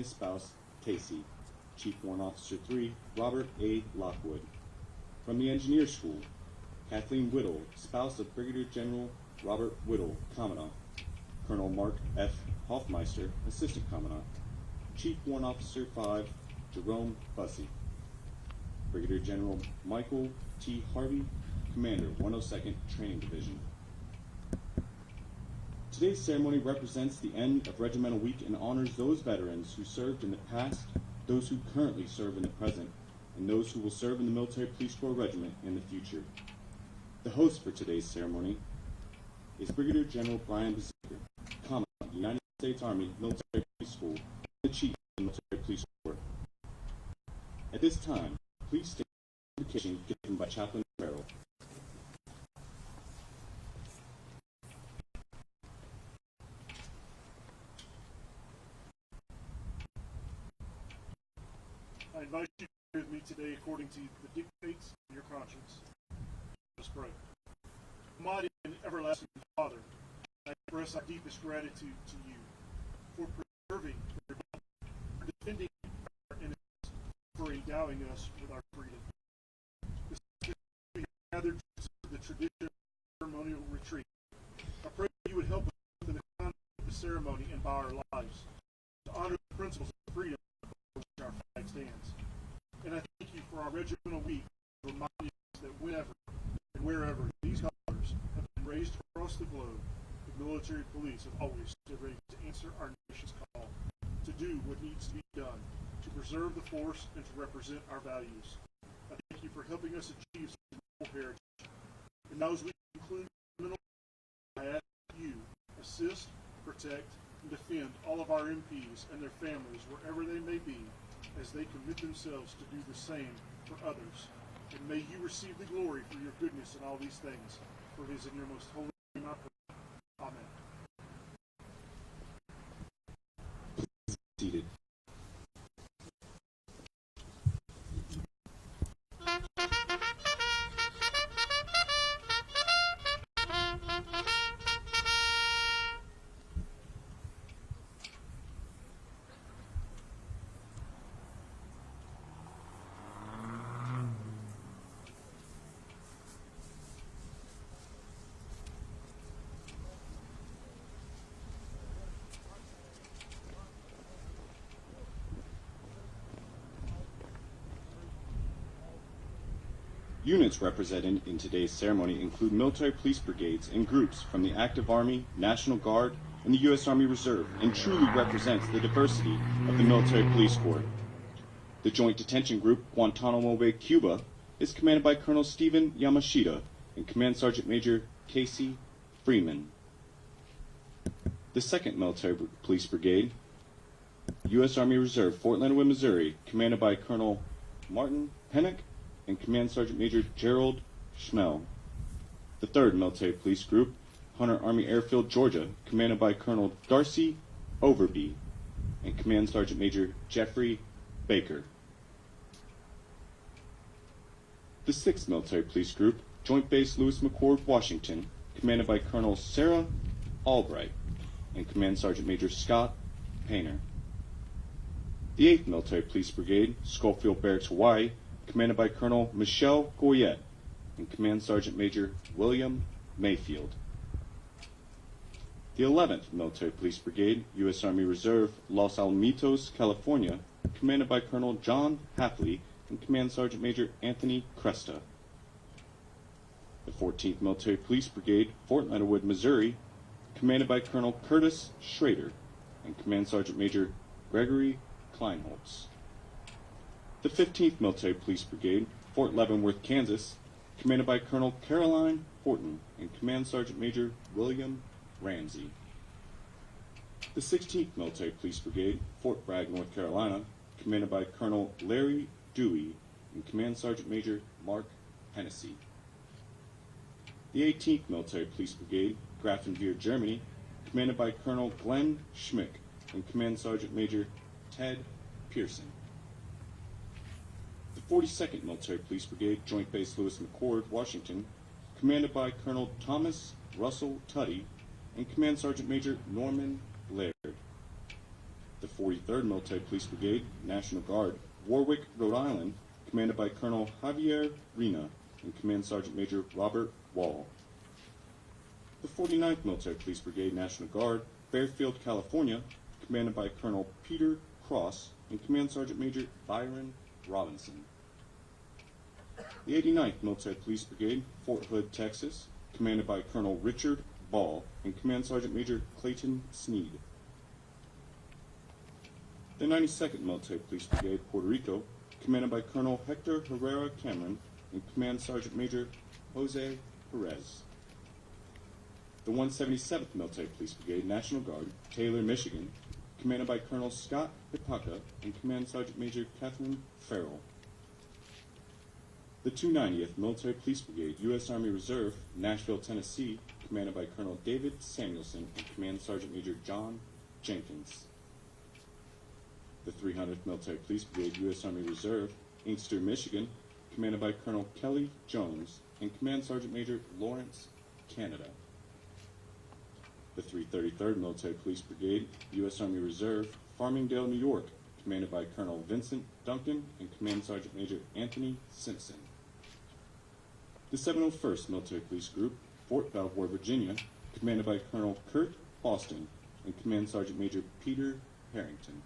his spouse, Casey. Chief Warrant Officer 3, Robert A. Lockwood. From the Engineer School, Kathleen Whittle, spouse of Brigadier General Robert Whittle, Commandant. Colonel Mark F. Hoffmeister, Assistant Commandant. Chief Warrant Officer 5, Jerome Bussey. Brigadier General Michael T. Harvey, Commander, 102nd Training Division. Today's ceremony represents the end of Regimental Week and honors those veterans who served in the past, those who currently serve in the present, and those who will serve in the Military Police Corps Regiment in the future. The host for today's ceremony is Brigadier General Brian Baziker, Commandant, United States Army Military Police School, and the Chief of the Military Police Corps. At this time, please stand for the invocation given by Chaplain Farrell. I invite you to pray with me today according to the dictates of your conscience. Let us pray. Almighty and everlasting Father, I express our deepest gratitude to you for preserving your life, for defending our innocence, for endowing us with our freedom. This we have gathered to the tradition of ceremonial retreat. I pray that you would help us in the conduct of the ceremony and by our lives to honor the principles of freedom for which our flag stands. And I thank you for our regimental week, reminding us that whenever and wherever these colors have been raised across the globe, the military police have always stood ready to answer our nation's call, to do what needs to be done, to preserve the force and to represent our values. I thank you for helping us achieve such noble heritage. And those we conclude, I ask that you assist, protect, and defend all of our MPs and their families wherever they may be, as they commit themselves to do the same for others. And may you receive the glory for your goodness in all these things. For it is in your most holy name I pray. Amen. Seated. Units represented in today's ceremony include military police brigades and groups from the Active Army, National Guard, and the U.S. Army Reserve, and truly represents the diversity of the Military Police Corps. The Joint Detention Group, Guantanamo Bay, Cuba, is commanded by Colonel Stephen Yamashita and Command Sergeant Major Casey Freeman. The 2nd Military Police Brigade, U.S. Army Reserve, Fort Leonard, Missouri, commanded by Colonel Martin Pennock and Command Sergeant Major Gerald Schmel. The 3rd Military Police Group, Hunter Army Airfield, Georgia, commanded by Colonel Darcy Overby and Command Sergeant Major Jeffrey Baker. The 6th Military Police Group, Joint Base Lewis McChord, Washington, commanded by Colonel Sarah Albright and Command Sergeant Major Scott Painter. The 8th Military Police Brigade, Schofield Barracks, Hawaii, commanded by Colonel Michelle Goyette and Command Sergeant Major William Mayfield. The 11th Military Police Brigade, U.S. Army Reserve, Los Alamitos, California, commanded by Colonel John Hapley and Command Sergeant Major Anthony Cresta. The 14th Military Police Brigade, Fort Leonard Wood, Missouri, commanded by Colonel Curtis Schrader and Command Sergeant Major Gregory Kleinholtz. The 15th Military Police Brigade, Fort Leavenworth, Kansas, commanded by Colonel Caroline Horton and Command Sergeant Major William Ramsey. The 16th Military Police Brigade, Fort Bragg, North Carolina, commanded by Colonel Larry Dewey and Command Sergeant Major Mark Hennessy. The 18th Military Police Brigade, Grafenwehr, Germany, commanded by Colonel Glenn Schmick and Command Sergeant Major Ted Pearson. The 42nd Military Police Brigade, Joint Base Lewis McChord, Washington, commanded by Colonel Thomas Russell Tuddy and Command Sergeant Major Norman Laird. The 43rd Military Police Brigade, National Guard, Warwick, Rhode Island, commanded by Colonel Javier Rena and Command Sergeant Major Robert Wall. The 49th Military Police Brigade, National Guard, Fairfield, California, commanded by Colonel Peter Cross and Command Sergeant Major Byron Robinson. The 89th Military Police Brigade, Fort Hood, Texas, commanded by Colonel Richard Ball and Command Sergeant Major Clayton Sneed. The 92nd Military Police Brigade, Puerto Rico, commanded by Colonel Hector Herrera Cameron and Command Sergeant Major Jose Perez. The 177th Military Police Brigade, National Guard, Taylor, Michigan, commanded by Colonel Scott Hipaka and Command Sergeant Major Catherine Farrell. The 290th Military Police Brigade, U.S. Army Reserve, Nashville, Tennessee, commanded by Colonel David Samuelson and Command Sergeant Major John Jenkins. The 300th Military Police Brigade, U.S. Army Reserve, Inkster, Michigan, commanded by Colonel Kelly Jones and Command Sergeant Major Lawrence Canada. The 333rd Military Police Brigade, U.S. Army Reserve, Farmingdale, New York, commanded by Colonel Vincent Duncan and Command Sergeant Major Anthony Simpson. The 701st Military Police Group, Fort Belvoir, Virginia, commanded by Colonel Kurt Boston and Command Sergeant Major Peter Harrington.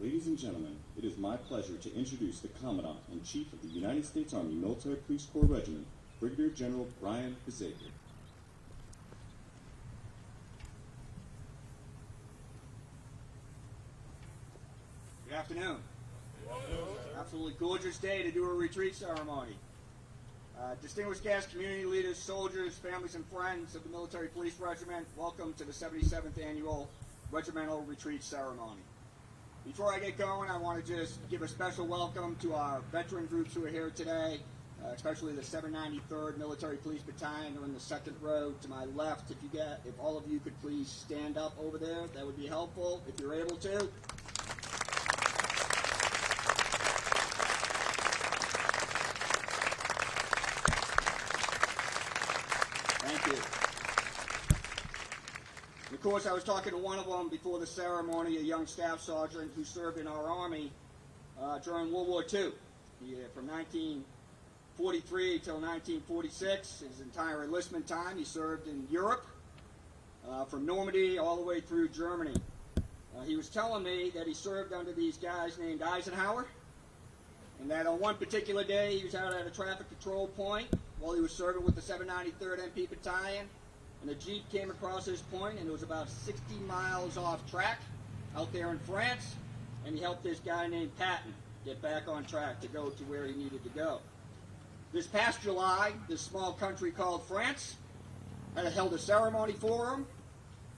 Ladies and gentlemen, it is my pleasure to introduce the Commandant-in-Chief of the United States Army Military Police Corps Regiment, Brigadier General Brian Bezaker. Good afternoon. Absolutely gorgeous day to do a retreat ceremony. Distinguished guests, community leaders, soldiers, families, and friends of the Military Police Regiment, welcome to the 77th Annual Regimental Retreat Ceremony. Before I get going, I want to just give a special welcome to our veteran groups who are here today, especially the 793rd Military Police Battalion who are in the second row to my left. If all of you could please stand up over there, that would be helpful if you're able to. Thank you. And of course, I was talking to one of them before the ceremony, a young staff sergeant who served in our Army during World War II. From 1943 till 1946, his entire enlistment time, he served in Europe, from Normandy all the way through Germany. He was telling me that he served under these guys named Eisenhower, and that on one particular day he was out at a traffic control point while he was serving with the 793rd MP Battalion, and a Jeep came across his point, and it was about 60 miles off track out there in France, and he helped this guy named Patton get back on track to go to where he needed to go. This past July, this small country called France had held a ceremony for him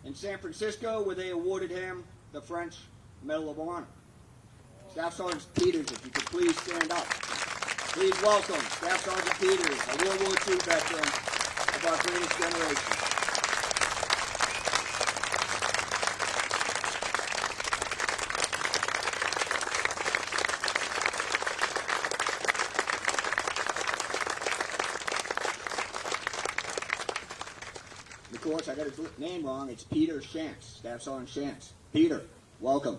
in San Francisco where they awarded him the French Medal of Honor. Staff Sergeant Peters, if you could please stand up. Please welcome Staff Sergeant Peters, a World War II veteran of our greatest generation. Of course, I got his name wrong. It's Peter Shantz, Staff Sergeant Shantz. Peter, welcome.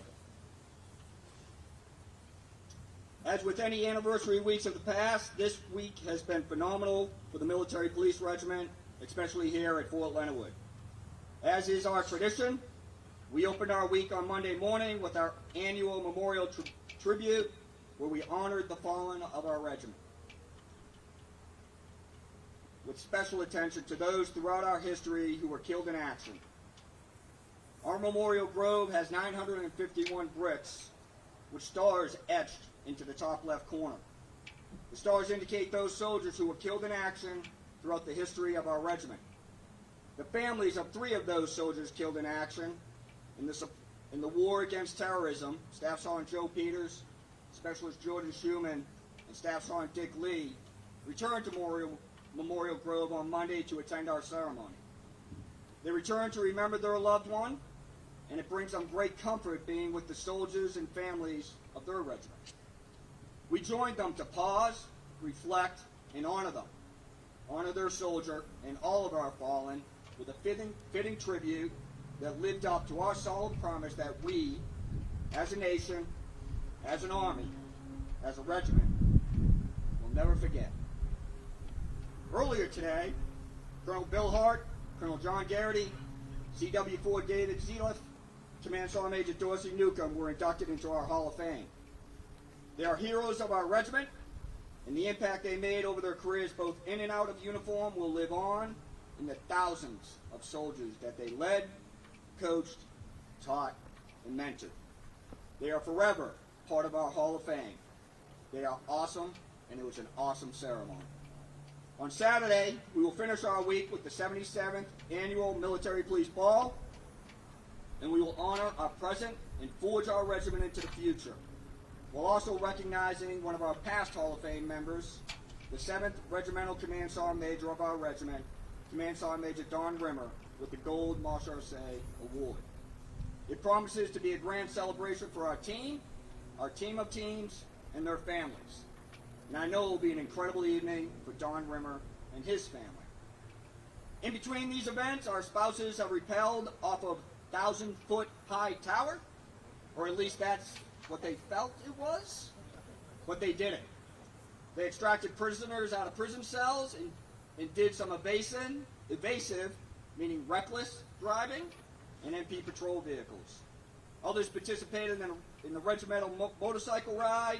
As with any anniversary weeks of the past, this week has been phenomenal for the Military Police Regiment, especially here at Fort Leonard. As is our tradition, we opened our week on Monday morning with our annual memorial tribute, where we honored the fallen of our regiment, with special attention to those throughout our history who were killed in action. Our memorial grove has 951 bricks, with stars etched into the top left corner. The stars indicate those soldiers who were killed in action throughout the history of our regiment. The families of 3 of those soldiers killed in action in the war against terrorism, Staff Sergeant Joe Peters, Specialist Jordan Schumann, and Staff Sergeant Dick Lee, returned to Memorial Grove on Monday to attend our ceremony. They returned to remember their loved one, and it brings them great comfort being with the soldiers and families of their regiment. We joined them to pause, reflect, and honor them. Honor their soldier and all of our fallen with a fitting tribute that lived up to our solemn promise that we, as a nation, as an army, as a regiment, will never forget. Earlier today, Colonel Bill Hart, Colonel John Garrity, CW4 David Zeliff, Command Sergeant Major Dorsey Newcomb were inducted into our Hall of Fame. They are heroes of our regiment, and the impact they made over their careers both in and out of uniform will live on in the thousands of soldiers that they led, coached, taught, and mentored. They are forever part of our Hall of Fame. They are awesome, and it was an awesome ceremony. On Saturday, we will finish our week with the 77th Annual Military Police Ball, and we will honor our present and forge our regiment into the future, while also recognizing one of our past Hall of Fame members, the 7th Regimental Command Sergeant Major of our regiment, Command Sergeant Major Don Rimmer, with the Gold Marshalsea Award. It promises to be a grand celebration for our team of teams, and their families. And I know it will be an incredible evening for Don Rimmer and his family. In between these events, our spouses have rappelled off of 1,000-foot high tower, or at least that's what they felt it was, but they didn't. They extracted prisoners out of prison cells and did some evasive, meaning reckless driving, and MP patrol vehicles. Others participated in the regimental motorcycle ride,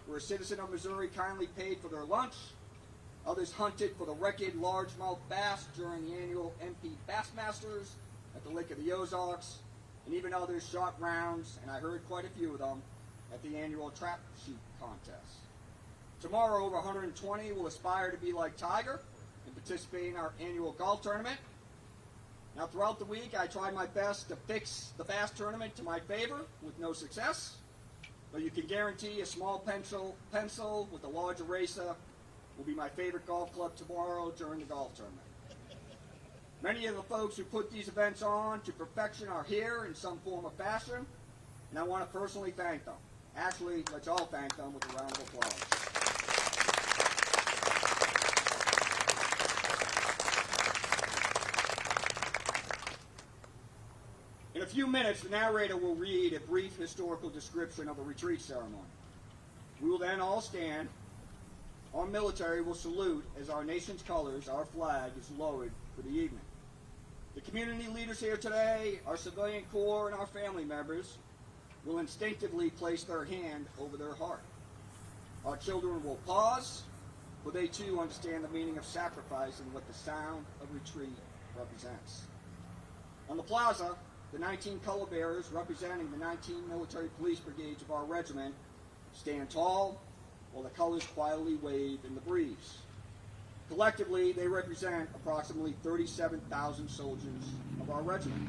where a citizen of Missouri kindly paid for their lunch. Others hunted for the record largemouth bass during the annual MP Bassmasters at the Lake of the Ozarks, and even others shot rounds, and I heard quite a few of them, at the annual trap shoot contest. Tomorrow, over 120 will aspire to be like Tiger and participate in our annual golf tournament. Now, throughout the week, I tried my best to fix the bass tournament to my favor with no success, but you can guarantee a small pencil with a large eraser will be my favorite golf club tomorrow during the golf tournament. Many of the folks who put these events on to perfection are here in some form or fashion, and I want to personally thank them. Actually, let's all thank them with a round of applause. In a few minutes, the narrator will read a brief historical description of the retreat ceremony. We will then all stand. Our military will salute as our nation's colors, our flag, is lowered for the evening. The community leaders here today, our civilian corps, and our family members will instinctively place their hand over their heart. Our children will pause, for they too understand the meaning of sacrifice and what the sound of retreat represents. On the plaza, the 19 color bearers representing the 19 military police brigades of our regiment stand tall while the colors quietly wave in the breeze. Collectively, they represent approximately 37,000 soldiers of our regiment,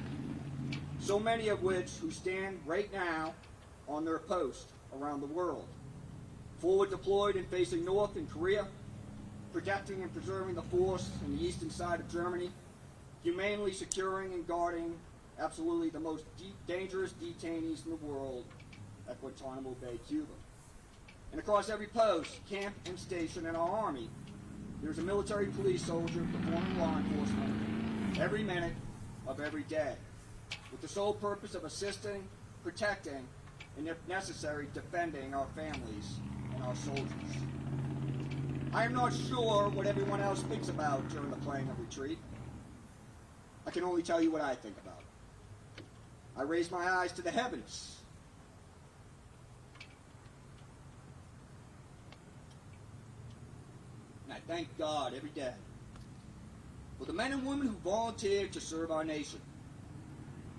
so many of which who stand right now on their post around the world, forward deployed and facing north in Korea, protecting and preserving the force in the eastern side of Germany, humanely securing and guarding absolutely the most dangerous detainees in the world at Guantanamo Bay, Cuba. And across every post, camp, and station in our Army, there's a military police soldier performing law enforcement every minute of every day, with the sole purpose of assisting, protecting, and if necessary, defending our families and our soldiers. I am not sure what everyone else thinks about during the playing of retreat. I can only tell you what I think about it. I raise my eyes to the heavens. And I thank God every day for the men and women who volunteered to serve our nation.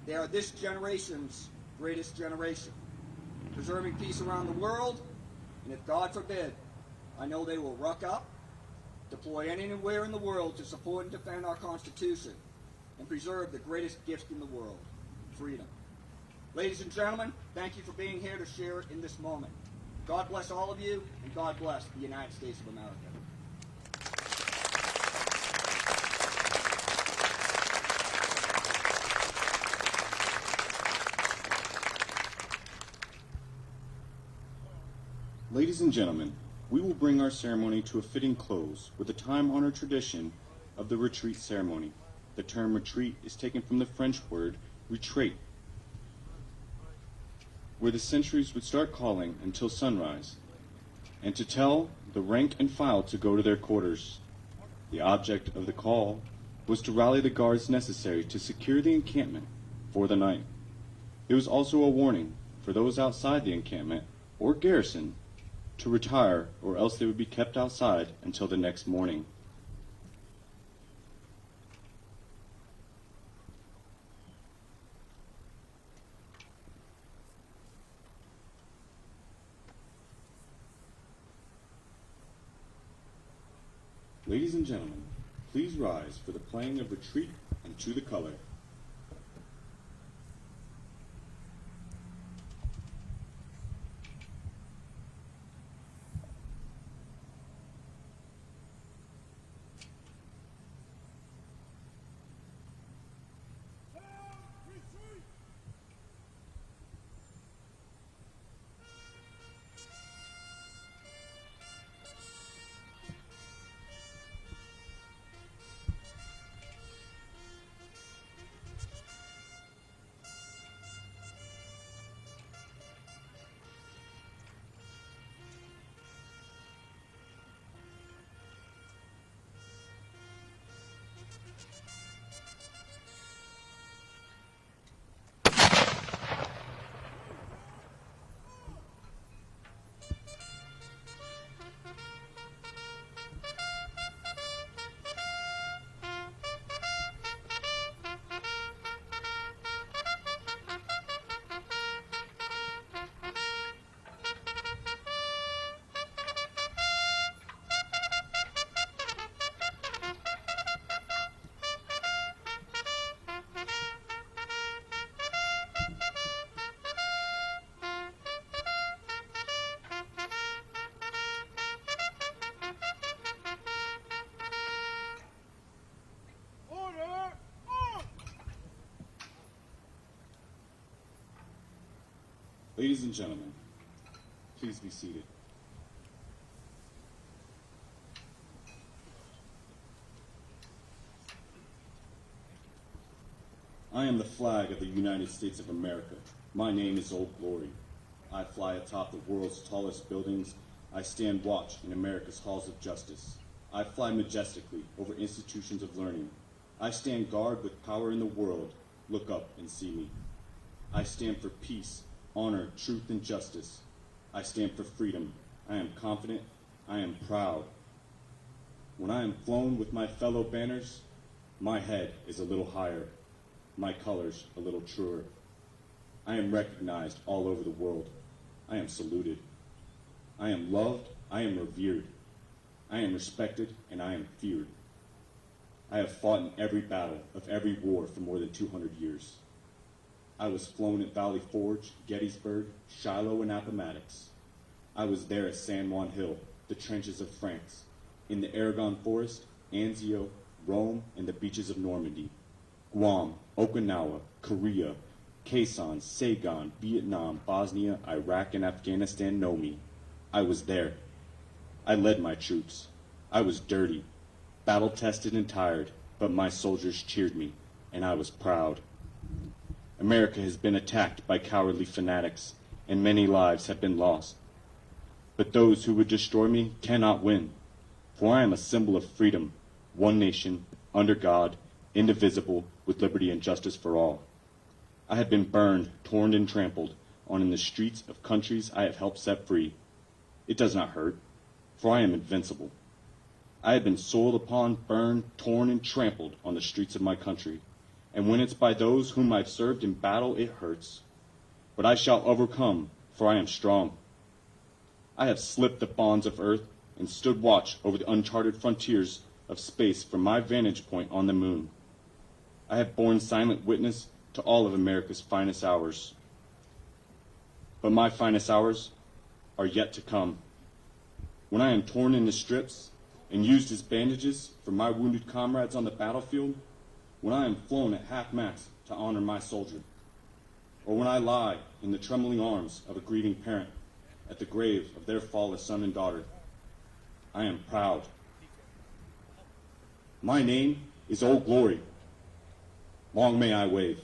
They are this generation's greatest generation, preserving peace around the world, and if God forbid, I know they will ruck up, deploy anywhere in the world to support and defend our Constitution, and preserve the greatest gift in the world, freedom. Ladies and gentlemen, thank you for being here to share in this moment. God bless all of you, and God bless the United States of America. Ladies and gentlemen, we will bring our ceremony to a fitting close with the time-honored tradition of the retreat ceremony. The term retreat is taken from the French word retrait, where the sentries would start calling until sunrise, and to tell the rank and file to go to their quarters. The object of the call was to rally the guards necessary to secure the encampment for the night. It was also a warning for those outside the encampment or garrison to retire, or else they would be kept outside until the next morning. Ladies and gentlemen, please rise for the playing of Retreat and To the Color. Ladies and gentlemen, please be seated. I am the flag of the United States of America. My name is Old Glory. I fly atop the world's tallest buildings. I stand watch in America's halls of justice. I fly majestically over institutions of learning. I stand guard with power in the world. Look up and see me. I stand for peace, honor, truth, and justice. I stand for freedom. I am confident. I am proud. When I am flown with my fellow banners, my head is a little higher, my colors a little truer. I am recognized all over the world. I am saluted. I am loved. I am revered. I am respected, and I am feared. I have fought in every battle of every war for more than 200 years. I was flown at Valley Forge, Gettysburg, Shiloh, and Appomattox. I was there at San Juan Hill, the trenches of France, in the Aragon Forest, Anzio, Rome, and the beaches of Normandy, Guam, Okinawa, Korea, Quezon, Saigon, Vietnam, Bosnia, Iraq, and Afghanistan know me. I was there. I led my troops. I was dirty, battle-tested and tired, but my soldiers cheered me, and I was proud. America has been attacked by cowardly fanatics, and many lives have been lost. But those who would destroy me cannot win, for I am a symbol of freedom, one nation, under God, indivisible, with liberty and justice for all. I have been burned, torn, and trampled on in the streets of countries I have helped set free. It does not hurt, for I am invincible. I have been soiled upon, burned, torn, and trampled on the streets of my country. And when it's by those whom I've served in battle, it hurts. But I shall overcome, for I am strong. I have slipped the bonds of earth and stood watch over the uncharted frontiers of space from my vantage point on the moon. I have borne silent witness to all of America's finest hours. But my finest hours are yet to come. When I am torn into strips and used as bandages for my wounded comrades on the battlefield, when I am flown at half-mast to honor my soldier, or when I lie in the trembling arms of a grieving parent at the grave of their fallen son and daughter. I am proud. My name is Old Glory. Long may I wave.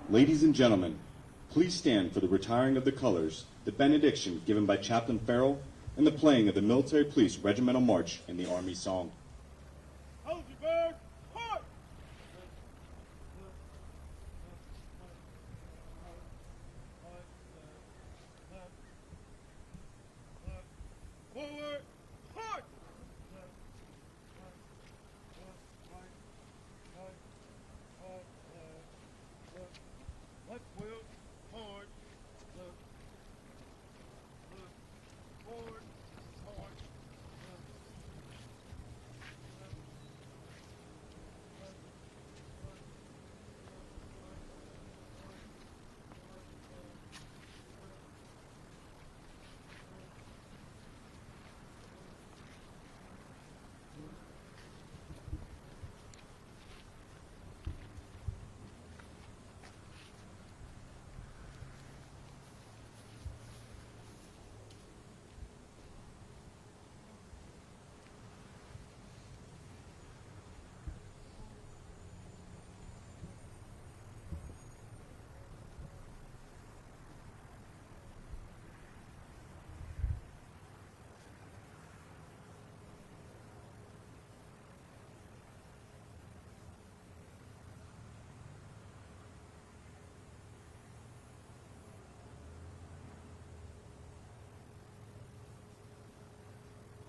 Ladies and gentlemen, please stand for the retiring of the colors, the benediction given by Chaplain Farrell, and the playing of the Military Police Regimental March and the Army Song. Hold your bird! Halt! Forward! Halt! Left wheel, forward, forward, forward,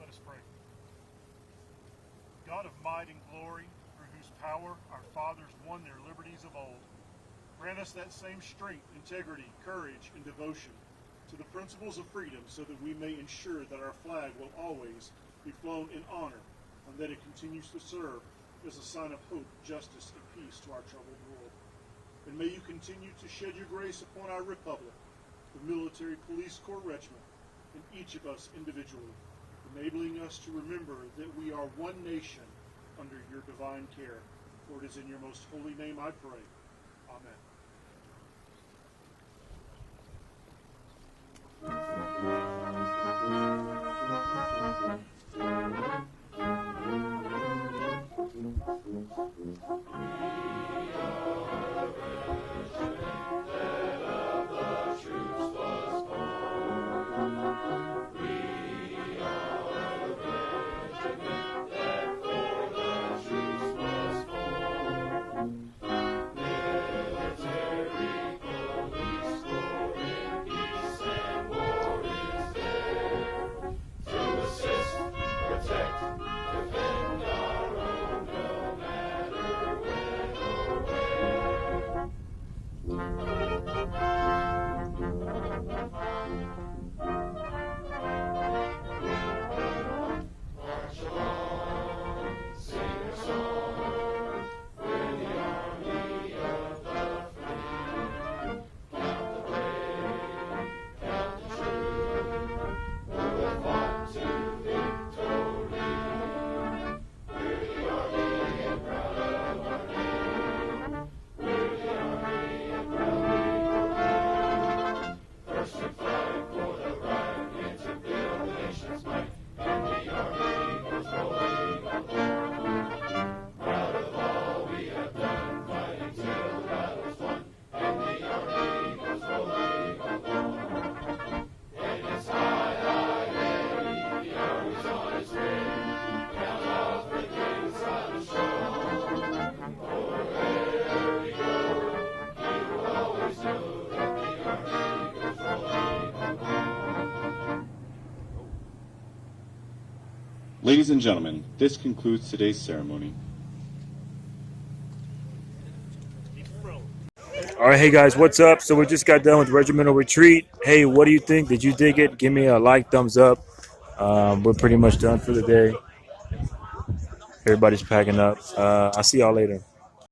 Let us pray. God of might and glory, through whose power our fathers won their liberties of old, grant us that same strength, integrity, courage, and devotion to the principles of freedom, so that we may ensure that our flag will always be flown in honor, and that it continues to serve as a sign of hope, justice, and peace to our troubled world. And may you continue to shed your grace upon our republic, the Military Police Corps Regiment, and each of us individually, enabling us to remember that we are one nation under your divine care. For it is in your most holy name I pray. Amen. Ladies and gentlemen, this concludes today's ceremony. Keep it rolling. All right, hey guys, what's up? So we just got done with Regimental Retreat. Hey, what do you think? Did you dig it? Give me a like, thumbs up. We're pretty much done for the day. Everybody's packing up. I'll see y'all later.